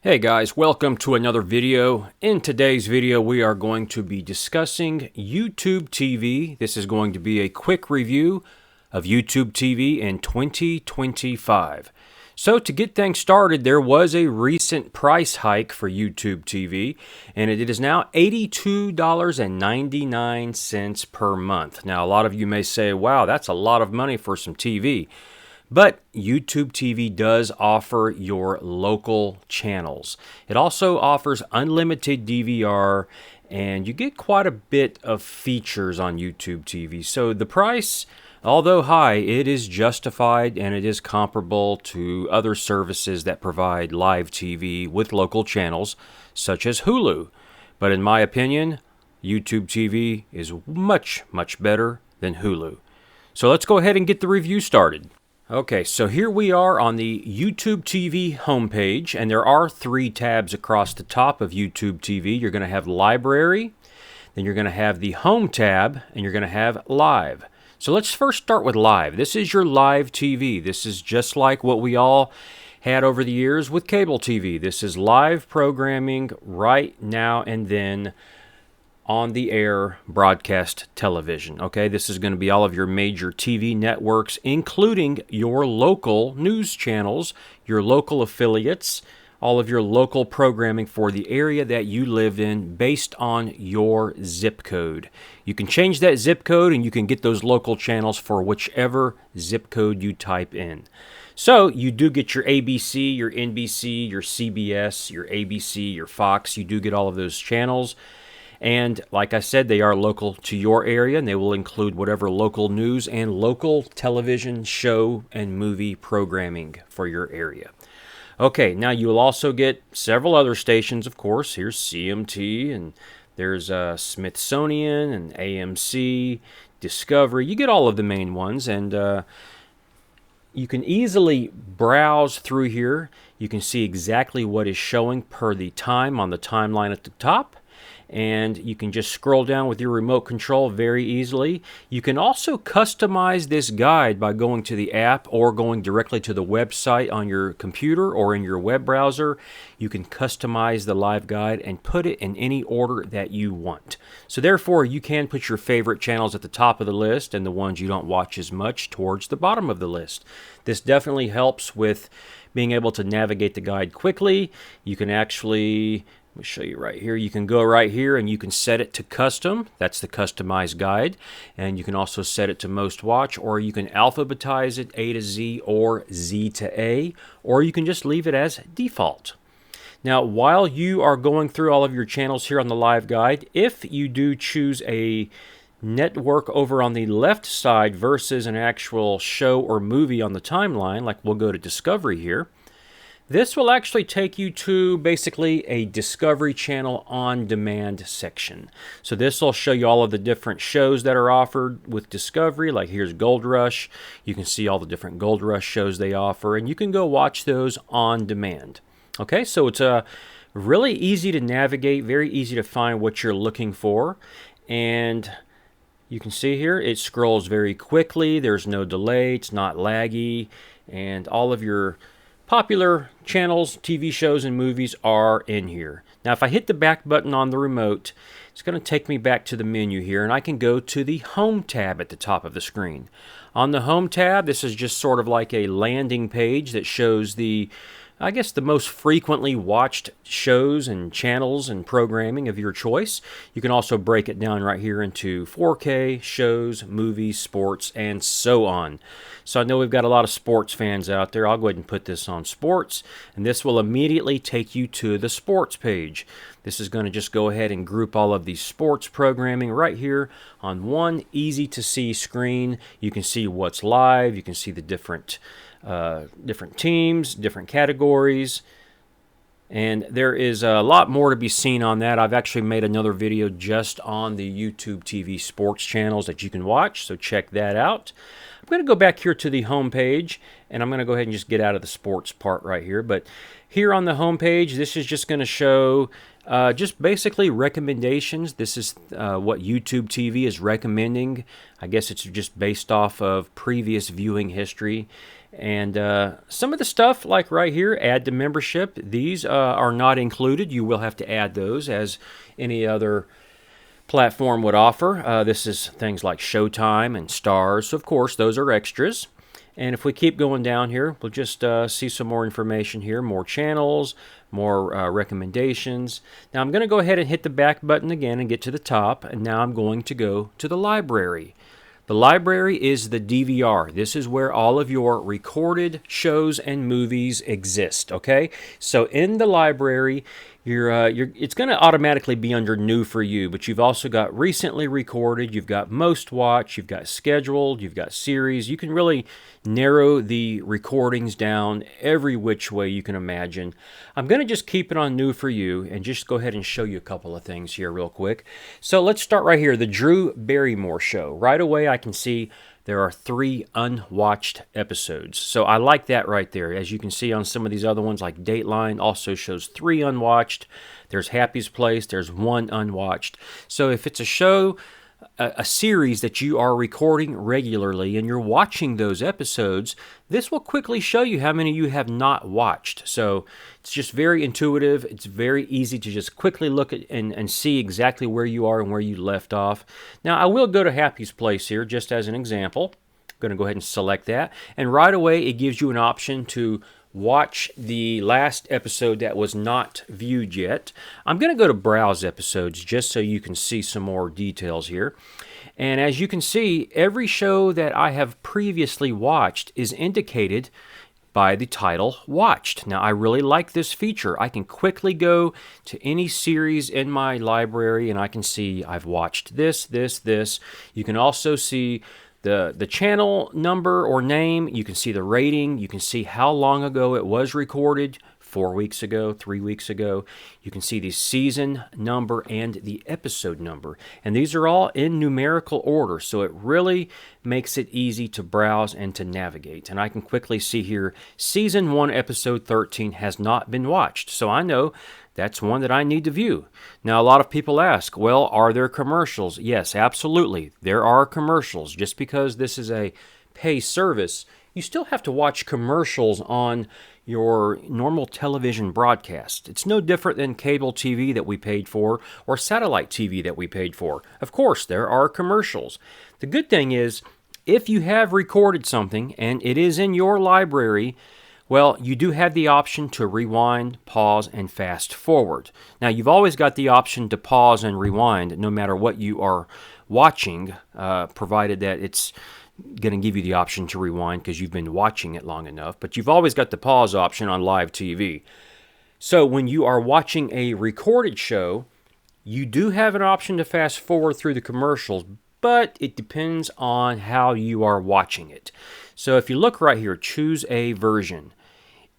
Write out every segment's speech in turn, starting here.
Hey guys, welcome to another video. In today's video we are going to be discussing YouTube TV. This is going to be a quick review of YouTube TV in 2025. So to get things started, there was a recent price hike for YouTube TV, and it is now $82.99 per month. Now a lot of you may say, wow, that's a lot of money for some TV. But YouTube TV does offer your local channels. It also offers unlimited DVR, and you get quite a bit of features on YouTube TV. So the price, although high, it is justified and it is comparable to other services that provide live TV with local channels, such as Hulu. But in my opinion, YouTube TV is much, much better than Hulu. So let's go ahead and get the review started. Okay, so here we are on the YouTube TV homepage, and there are three tabs across the top of YouTube TV. You're going to have Library, then you're going to have the Home tab, and you're going to have Live. So let's first start with Live. This is your live TV. This is just like what we all had over the years with cable TV. This is live programming right now and then on the air broadcast television. Okay, this is going to be all of your major TV networks, including your local news channels, your local affiliates, all of your local programming for the area that you live in based on your zip code. You can change that zip code and you can get those local channels for whichever zip code you type in. So you do get your ABC, your NBC, your CBS, your ABC, your Fox. You do get all of those channels. And like I said, they are local to your area, and they will include whatever local news and local television show and movie programming for your area. Okay, now you'll also get several other stations, of course. Here's CMT, and there's Smithsonian and AMC, Discovery. You get all of the main ones, and you can easily browse through here. You can see exactly what is showing per the time on the timeline at the top. And you can just scroll down with your remote control very easily. You can also customize this guide by going to the app or going directly to the website on your computer or in your web browser. You can customize the live guide and put it in any order that you want. So therefore, you can put your favorite channels at the top of the list and the ones you don't watch as much towards the bottom of the list. This definitely helps with being able to navigate the guide quickly. You can actually... Let me show you right here. You can go right here and you can set it to custom. That's the customized guide. And you can also set it to most watch, or you can alphabetize it A to Z or Z to A, or you can just leave it as default. Now, while you are going through all of your channels here on the live guide, if you do choose a network over on the left side versus an actual show or movie on the timeline, like we'll go to Discovery here, this will actually take you to basically a Discovery Channel on-demand section. So this will show you all of the different shows that are offered with Discovery. Like here's Gold Rush. You can see all the different Gold Rush shows they offer, and you can go watch those on demand. Okay, so it's really easy to navigate, very easy to find what you're looking for. And you can see here, it scrolls very quickly. There's no delay. It's not laggy. And all of your popular channels, TV shows, and movies are in here. Now, if I hit the back button on the remote, it's going to take me back to the menu here, and I can go to the Home tab at the top of the screen. On the Home tab, this is just sort of like a landing page that shows the most frequently watched shows and channels and programming of your choice. You can also break it down right here into 4K, shows, movies, sports, and so on. So I know we've got a lot of sports fans out there. I'll go ahead and put this on sports, and this will immediately take you to the sports page. This is going to just go ahead and group all of these sports programming right here on one easy-to-see screen. You can see what's live. You can see the different teams, different categories, and there is a lot more to be seen on that. I've actually made another video just on the YouTube TV sports channels that you can watch, so check that out. I'm going to go back here to the home page, and I'm going to go ahead and just get out of the sports part right here. But here on the home page, this is just going to show just basically recommendations. This is what YouTube TV is recommending. I guess it's just based off of previous viewing history. And some of the stuff, like right here, add to membership, these are not included. You will have to add those as any other platform would offer. This is things like Showtime and Stars. So of course, those are extras. And if we keep going down here, we'll just see some more information here, more channels, more recommendations. Now I'm going to go ahead and hit the back button again and get to the top. And now I'm going to go to the library. The library is the DVR. This is where all of your recorded shows and movies exist, okay? So in the library, it's going to automatically be under new for you, but you've also got recently recorded, you've got most watched, you've got scheduled, you've got series. You can really narrow the recordings down every which way you can imagine. I'm going to just keep it on new for you and just go ahead and show you a couple of things here real quick. So let's start right here, the Drew Barrymore Show. Right away I can see there are 3 unwatched episodes. So I like that right there. As you can see on some of these other ones, like Dateline also shows 3 unwatched. There's Happy's Place, there's 1 unwatched. So if it's a show, a series that you are recording regularly and you're watching those episodes, this will quickly show you how many you have not watched. So it's just very intuitive. It's very easy to just quickly look at and see exactly where you are and where you left off. Now I will go to Happy's Place here just as an example. I'm going to go ahead and select that. And right away it gives you an option to watch the last episode that was not viewed yet. I'm going to go to Browse Episodes just so you can see some more details here. And as you can see, every show that I have previously watched is indicated by the title Watched. Now, I really like this feature. I can quickly go to any series in my library and I can see I've watched this. You can also see the channel number or name. You can see the rating. You can see how long ago it was recorded, 4 weeks ago, 3 weeks ago. You can see the season number and the episode number. And these are all in numerical order, so it really makes it easy to browse and to navigate. And I can quickly see here, Season 1, Episode 13 has not been watched. So I know that's one that I need to view. Now, a lot of people ask, well, are there commercials? Yes, absolutely. There are commercials. Just because this is a pay service, you still have to watch commercials on your normal television broadcast. It's no different than cable TV that we paid for or satellite TV that we paid for. Of course, there are commercials. The good thing is, if you have recorded something and it is in your library, well, you do have the option to rewind, pause, and fast forward. Now, you've always got the option to pause and rewind no matter what you are watching, provided that it's going to give you the option to rewind because you've been watching it long enough. But you've always got the pause option on live TV. So when you are watching a recorded show, you do have an option to fast forward through the commercials, but it depends on how you are watching it. So if you look right here, choose a version.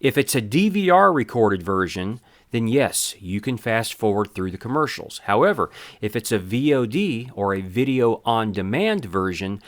If it's a DVR recorded version, then yes, you can fast forward through the commercials. However, if it's a VOD or a video on demand version,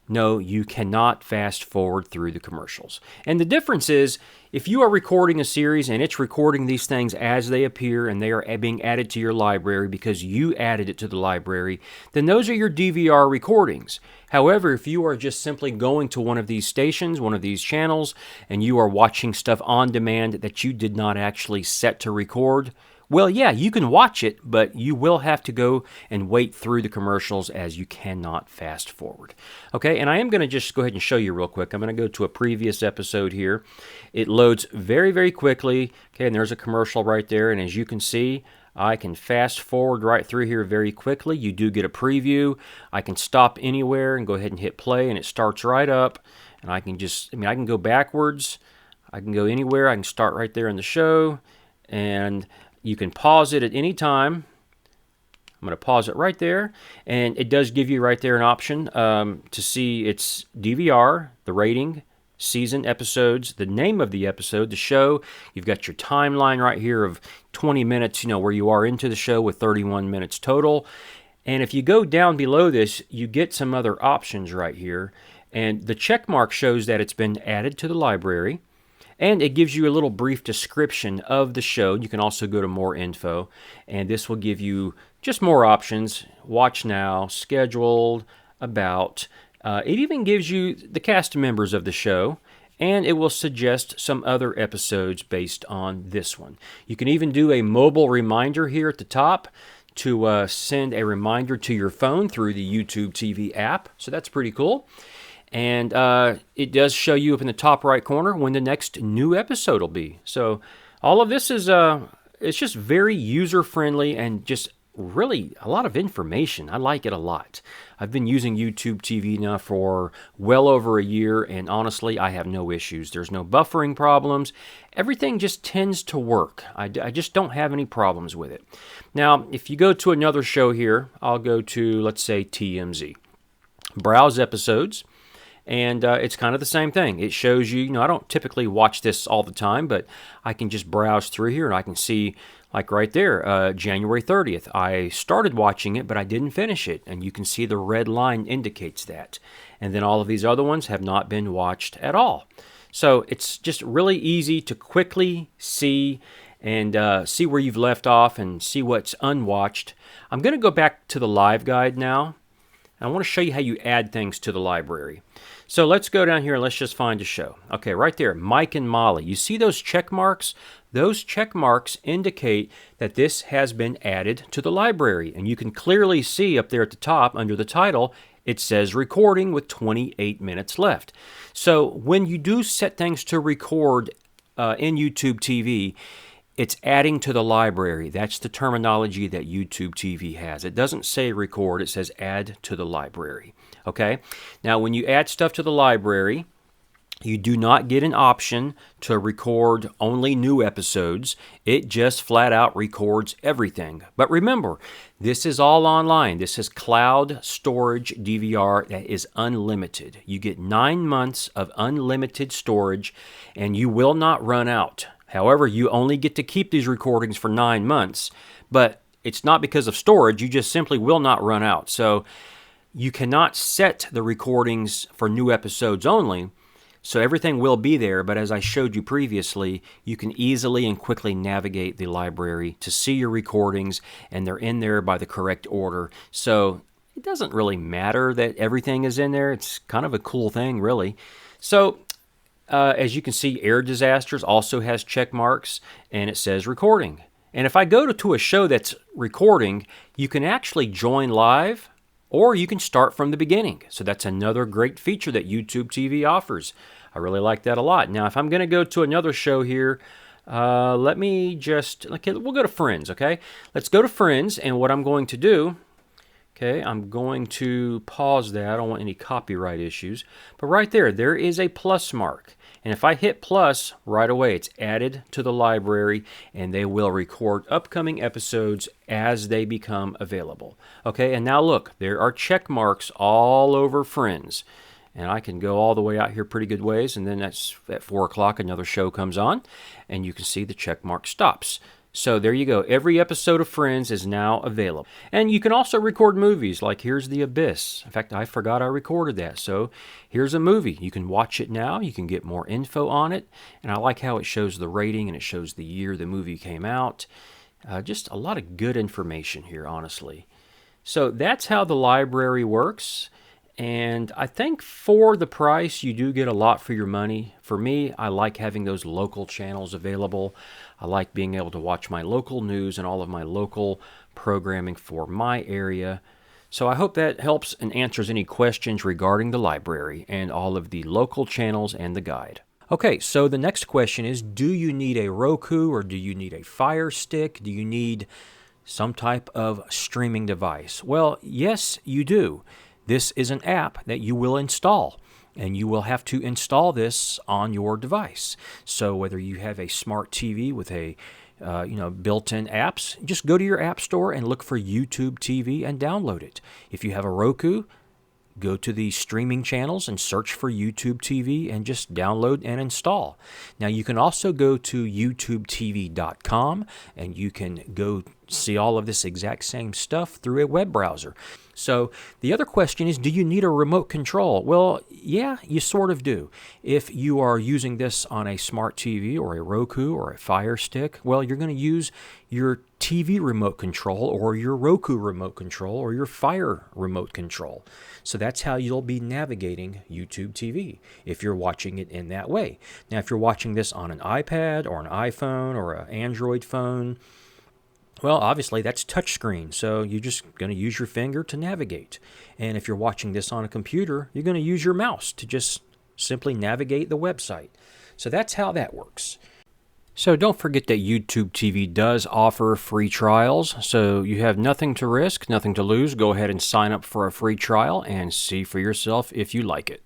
no, you cannot fast forward through the commercials. And the difference is, if you are recording a series and it's recording these things as they appear and they are being added to your library because you added it to the library, then those are your DVR recordings. However, if you are just simply going to one of these stations, one of these channels, and you are watching stuff on demand that you did not actually set to record, well, yeah, you can watch it, but you will have to go and wait through the commercials as you cannot fast forward. Okay, and I am going to just go ahead and show you real quick. I'm going to go to a previous episode here. It loads very, very quickly. Okay, and there's a commercial right there, and as you can see, I can fast forward right through here very quickly. You do get a preview. I can stop anywhere and go ahead and hit play, and it starts right up. And I can just, I can go backwards. I can go anywhere. I can start right there in the show, and you can pause it at any time. I'm going to pause it right there, and it does give you right there an option to see its DVR, the rating, season, episodes, the name of the episode, the show. You've got your timeline right here of 20 minutes, where you are into the show with 31 minutes total. And if you go down below this, you get some other options right here. And the check mark shows that it's been added to the library. And it gives you a little brief description of the show. You can also go to more info, and this will give you just more options. Watch now, scheduled, about. It even gives you the cast members of the show and it will suggest some other episodes based on this one. You can even do a mobile reminder here at the top to send a reminder to your phone through the YouTube TV app, so that's pretty cool. And it does show you up in the top right corner when the next new episode will be. So all of this is it's just very user-friendly and just really a lot of information. I like it a lot. I've been using YouTube TV now for well over a year, and honestly, I have no issues. There's no buffering problems. Everything just tends to work. I just don't have any problems with it. Now, if you go to another show here, I'll go to, let's say, TMZ. Browse episodes. And it's kind of the same thing. It shows you, I don't typically watch this all the time, but I can just browse through here and I can see, like right there, January 30th. I started watching it, but I didn't finish it. And you can see the red line indicates that. And then all of these other ones have not been watched at all. So it's just really easy to quickly see and see where you've left off and see what's unwatched. I'm going to go back to the live guide now. I want to show you how you add things to the library. So let's go down here and let's just find a show. Okay, right there, Mike and Molly. You see those check marks? Those check marks indicate that this has been added to the library. And you can clearly see up there at the top under the title, it says recording with 28 minutes left. So when you do set things to record in YouTube TV, it's adding to the library. That's the terminology that YouTube TV has. It doesn't say record, it says add to the library. Okay? Now, when you add stuff to the library, you do not get an option to record only new episodes. It just flat out records everything. But remember, this is all online. This is cloud storage DVR that is unlimited. You get 9 months of unlimited storage, and you will not run out. However, you only get to keep these recordings for 9 months, but it's not because of storage. You just simply will not run out. So you cannot set the recordings for new episodes only, so everything will be there, but as I showed you previously, you can easily and quickly navigate the library to see your recordings, and they're in there by the correct order. So it doesn't really matter that everything is in there. It's kind of a cool thing, really. So as you can see, Air Disasters also has check marks, and it says recording. And if I go to a show that's recording, you can actually join live, or you can start from the beginning. So that's another great feature that YouTube TV offers. I really like that a lot. Now, if I'm going to go to another show here, let me just, okay, we'll go to Friends, okay? Let's go to Friends, and what I'm going to do, okay, I'm going to pause that. I don't want any copyright issues. But right there, there is a plus mark. And if I hit plus, right away, it's added to the library, and they will record upcoming episodes as they become available. Okay, and now look, there are check marks all over Friends. And I can go all the way out here pretty good ways, and then that's at 4 o'clock, another show comes on, and you can see the check mark stops. So there you go. Every episode of Friends is now available. And you can also record movies, like here's The Abyss. In fact, I forgot I recorded that. So here's a movie. You can watch it now. You can get more info on it. And I like how it shows the rating and it shows the year the movie came out. Just a lot of good information here, honestly. So that's how the library works. And I think for the price, you do get a lot for your money. For me, I like having those local channels available. I like being able to watch my local news and all of my local programming for my area. So I hope that helps and answers any questions regarding the library and all of the local channels and the guide. Okay, so the next question is, do you need a Roku or do you need a Fire Stick? Do you need some type of streaming device? Well, yes, you do. This is an app that you will install, and you will have to install this on your device. So whether you have a smart TV with a built-in apps, just go to your app store and look for YouTube TV and download it. If you have a Roku, go to the streaming channels and search for YouTube TV and just download and install. Now you can also go to youtubetv.com and you can go see all of this exact same stuff through a web browser. So the other question is, do you need a remote control? Well, yeah, you sort of do. If you are using this on a smart TV or a Roku or a Fire Stick, well, you're going to use your TV remote control or your Roku remote control or your Fire remote control. So that's how you'll be navigating YouTube TV if you're watching it in that way. Now, if you're watching this on an iPad or an iPhone or an Android phone, well, obviously that's touchscreen, so you're just going to use your finger to navigate. And if you're watching this on a computer, you're going to use your mouse to just simply navigate the website. So that's how that works. So don't forget that YouTube TV does offer free trials, so you have nothing to risk, nothing to lose. Go ahead and sign up for a free trial and see for yourself if you like it.